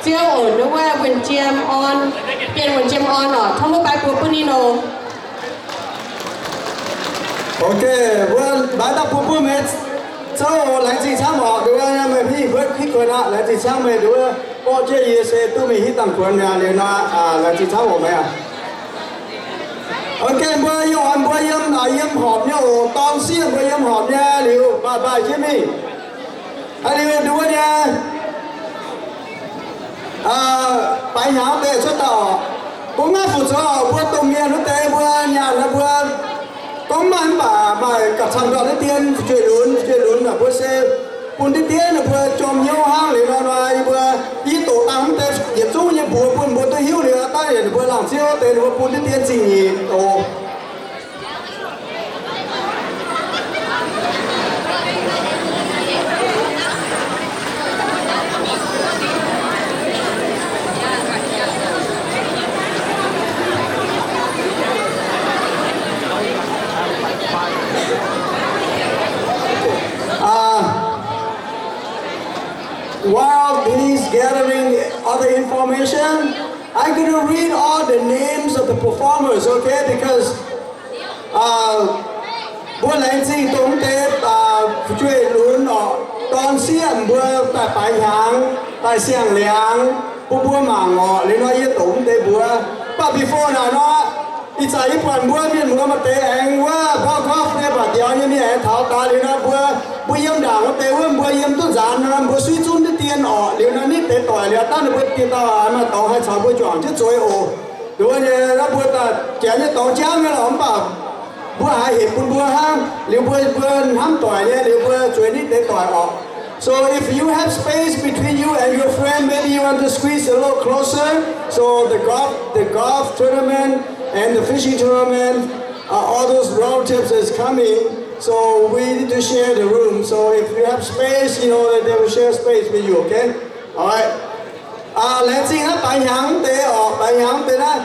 只有我的话文件 on 变文件 on 了，他们白不不你喏。OK， 我来到瀑布没，之后来自参考，对吧？那么พี่เพื่อนพี่คนละ来自参没对吧？我这也是都没去当官呀，你那来自参我没啊？OK， bữa yếm bữa yếm là yếm hộp nhau, tao xiên bữa yếm hộp nha, liu, bài Jimmy, liu đúng không nha? Bài nháo để xuất tàu, cũng ngã phụ trợ bữa tụng miền lúc tây bữa nhà là bữa có màn mà cặp thằng đó tiền chơi lớn là bữa xe buồn tiền là bữa chom nhau hang để nói bữa đi tổ tăng tây dịp chung như buồn tôi hiu thì ta để bữa làm siêu tây bữa buồn tiền gì nhỉ tổ while he's gathering other information, I'm going to read all the names of the performers, okay? Because bữa lãnh sinh tổng tế chuyện luôn ở đón xiên bữa tại bài hàng, tại xiang liang, bữa mạng ngọ, lên nói với tổng tế bữa. But before là nó, ít giải ít phần bữa miền bữa mà tế anh quá, có phê bà giáo như này thảo ta lên nó bữa yếm đảng nó tế bữa yếm tốt giản nó bữa suy chung cái tiền ở, lên nó nít tế tỏi lên ta nó bữa tiền ta mà tàu hay sáu bữa chọn chứ rồi ồ. Đúng rồi nó bữa ta chén như tàu chém như là ông bảo bữa hai hiệp bữa hang liệu bữa hám tỏi nha liệu bữa chuối nít tế tỏi ở. So if you have space between you and your friend, maybe you want to squeeze a little closer. So the golf tournament and the fishing tournament, all those relatives is coming. So we need to share the room. So if you have space, you know that they will share space with you. Okay? All right. Let's see. Bài nhàng tế ở bài nhàng tế đó.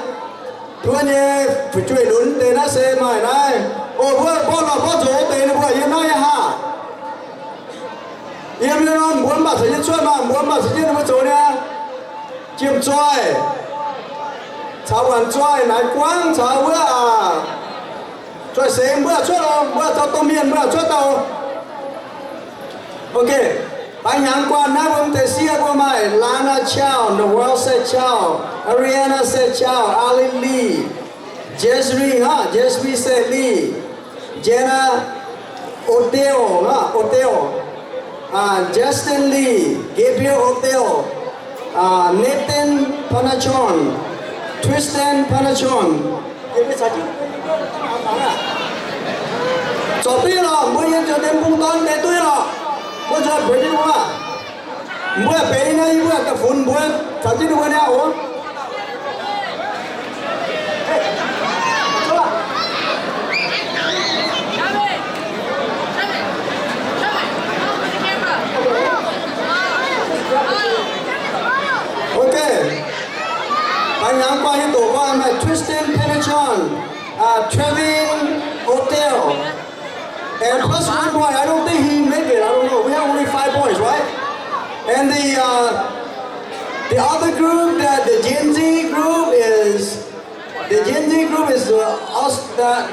Thua nhé phải chơi lớn tế nó xe mày này. Ồ bữa chỗ tế nó bữa yên nói ha. Yên nó muốn bảo sẽ xuất mà muốn bảo sẽ nó chỗ nha. Chiêm trôi. Cháu còn trôi này quăng cháu bữa trôi xem bữa xuất không bữa cháu tôm miền bữa xuất đâu. Ok. Bài nhàng quan na bông tế xia của mày Lana Chow, Noel said Chow, Ariana said Chow, Ali Lee, Jesri said Lee, Jenna Oteo, Justin Lee, Gabriel Oteo, Nathan Panachon, Tristan Panachon. Cho biết rồi, mỗi nhân cho đến bung tón để tôi rồi. Bữa giờ bữa đi qua, bữa bé này bữa cái phun bữa sao chứ bữa nào hả? Okay. Anh nhắm qua những tổ qua mà Tristan Penachon, Trevin Hotel. And plus one boy, I don't think he made it. I don't know. We have only 5 boys, right? And the other group, the Gen Z group is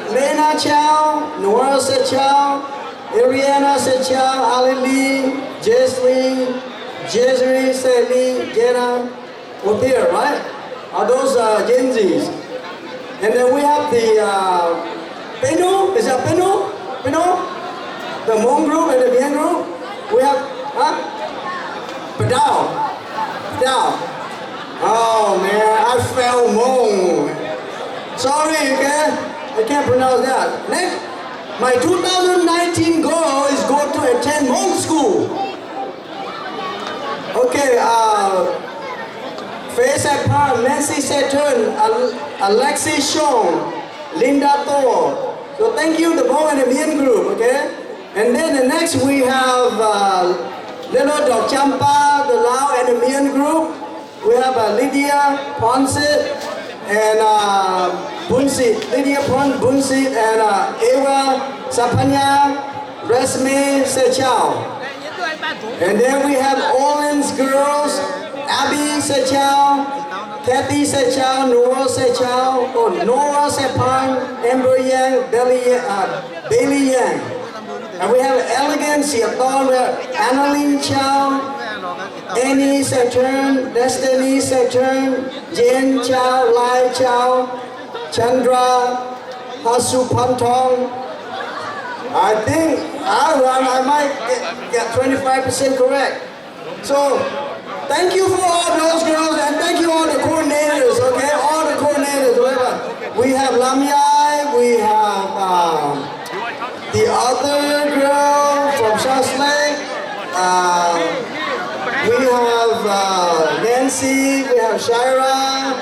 Lena Chow, Noel said Chow, Ariana said Chow, Ali Lee, Jesri said Lee, Jenna, Othir, right? Are those Gen Zs? And then we have the Penu. Is that Penu? You know, the Mong group and the Mien group, we have, Padao. Oh man, I fell Mong. Sorry, okay? I can't pronounce that. Next, my 2019 goal is go to attend Mong school. Okay, Faye SAETERN, Nancy SAETERN, Alexi Shong, Linda To. So thank you, the Mong and the Mien group, okay? And then the next we have Little Dog Champa, the Lao and the Mien group. We have Lydia Ponsit and Lydia Bunsit and Eva Sapanya, Resme Sechao. And then we have Olin's girls, Abby say ciao, Kathy say ciao, Noah say ciao, Noah say pang, Amber Yang, Bailey Yang. And we have Elegance, Siaton, Annalyn Chow, Annie SAETERN, Destiny SAETERN, Jane Chow, Lai Chow, Chandra, Hasu Pantong. I think I might get 25% correct. So thank you for all those girls and thank you all the coordinators, okay? All the coordinators, whatever. We have Lamyai, we have the other girl from South Lake. We have Nancy, we have Shira.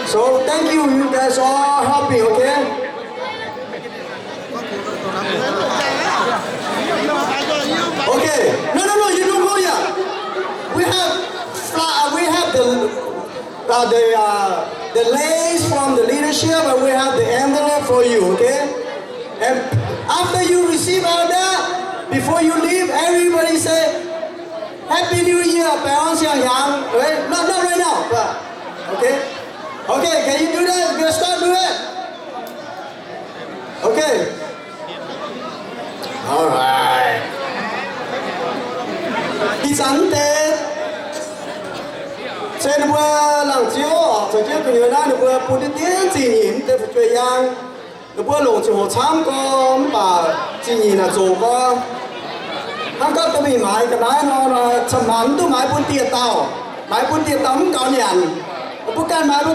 So thank you, you guys all helping, okay? Okay, no, you don't go yet. We have the lace from the leadership and we have the envelope for you, okay? And after you receive all that, before you leave, everybody say, Happy New Year, parents Yang Yang. Right? Not right now, but okay? Okay, can you do that? Gonna start doing it? Okay. Alright. Đi sẵn Tết. Sẽ được làm chiếu, rồi chiếu của người ta được bố đi tiến chỉ nhìn tới phải chơi yang. Được bố lộn chiều tham có bà chỉ nhìn là dù có. Hắn có tôi bị mãi cái này nó chầm hắn tôi mãi bốn tiệt tàu. Mãi bốn tiệt tàu không có nhận. Bố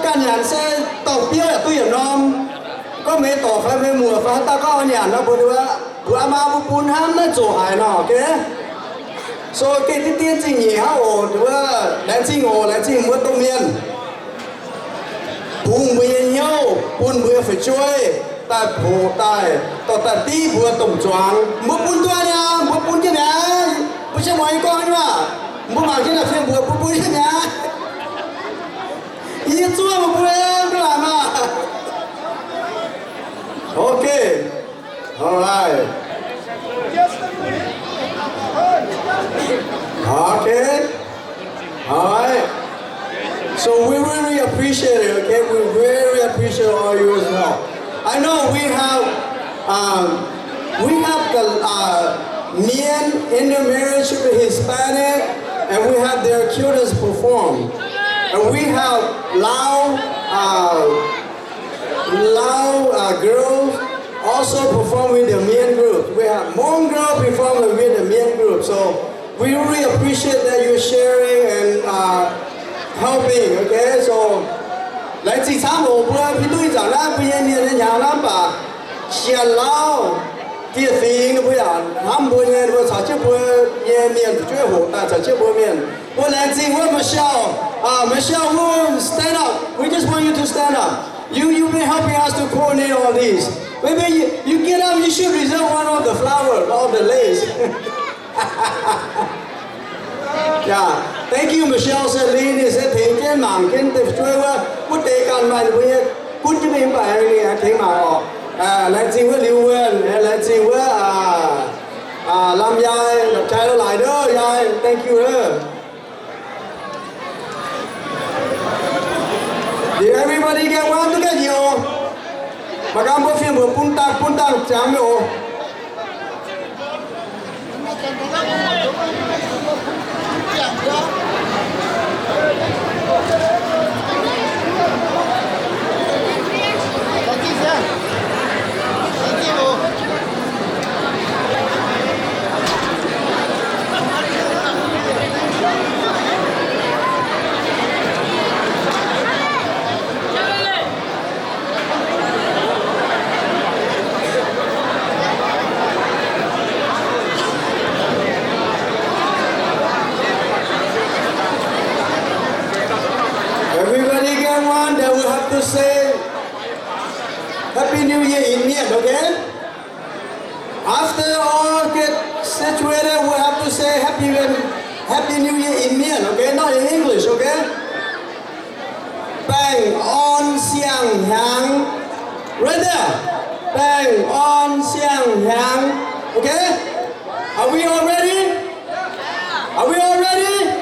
can nhận sẽ tàu tiêu là tôi hiểu non. Có mấy tổ phải mấy mùa phải ta có nhận nó bố đưa. Bố mà bố bốn hắn nó chỗ hải nó okay? So cái tiên trình nhỉ hả ổ đưa lãnh trình mua tông miền. Bùng bùi nhau, bùn bùi phải chơi. Ta bố tài, ta tí bùa tổng choáng. Bố bùn toa nha, bố bùn chứ nè. Bố sẽ mọi con chứ mà. Bố bảo chứ là phiên bùa bố bùi chứ nè. Ý chua mà bùi em cứ làm à. Okay. Alright. Okay. Alright. So we really appreciate it, okay? We really appreciate all yours help. I know we have the Mien in the marriage with Hispanic, and we have their cutest perform. And we have Lao girls also perform with the Mien group. We have Hmong girls performing with the Mien group. So we really appreciate that you're sharing and helping, okay? So来自参谋部批队长啦，不然你人家那把先老第飞个不然，他们不然我早就不也面最后，但早就不面。我来自我Michelle, who stand up. We just want you to stand up. You've been helping us to coordinate all these. Maybe you get up. You should reserve one of the flowers, all the lace. Yeah, thank you, Michelle. Celine sẽ thấy cái mảng cái tập chơi qua quốc tế cần mà bây giờ cút cho mình bài này thấy mà họ lại gì với Lưu Nguyên, lại gì với làm dài, lập trái nó lại đó, dài. Thank you. Did everybody get one to get you? Mà các bố phim vừa phun tăng chạm vô. Everybody get one that will have to say Happy New Year in Mien, okay? After all get situated, we'll have to say Happy New Year in Mien, okay? Not in English, okay? Bang on xiang hang. Right there. Bang on xiang hang. Okay? Are we all ready? Are we all ready?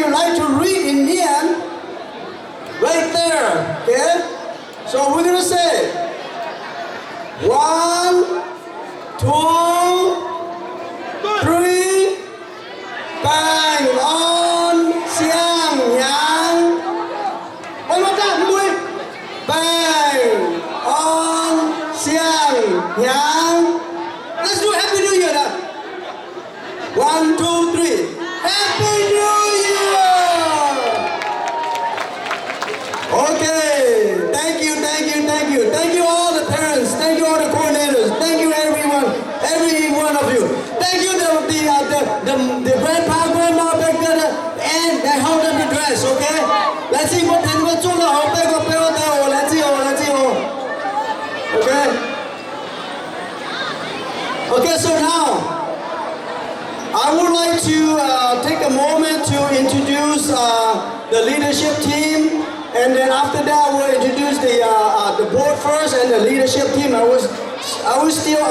you like to read in Mien, right there, okay? So we're gonna say 1, 2, 3, bang on xiang yang. One more time, Mui. Bang on xiang yang. Let's do Happy New Year now. 1, 2, 3. Happy New Year! Okay. Thank you, thank you, thank you. Thank you all the parents. Thank you all the coordinators. Thank you everyone, every one of you. Thank you the grandpa, grandma back there, and they held up the dress, okay? Let's see what they will do. Let's see. Okay? Okay, so now I would like to take a moment to introduce the leadership team, and then after that we'll introduce the board first and the leadership team. I was still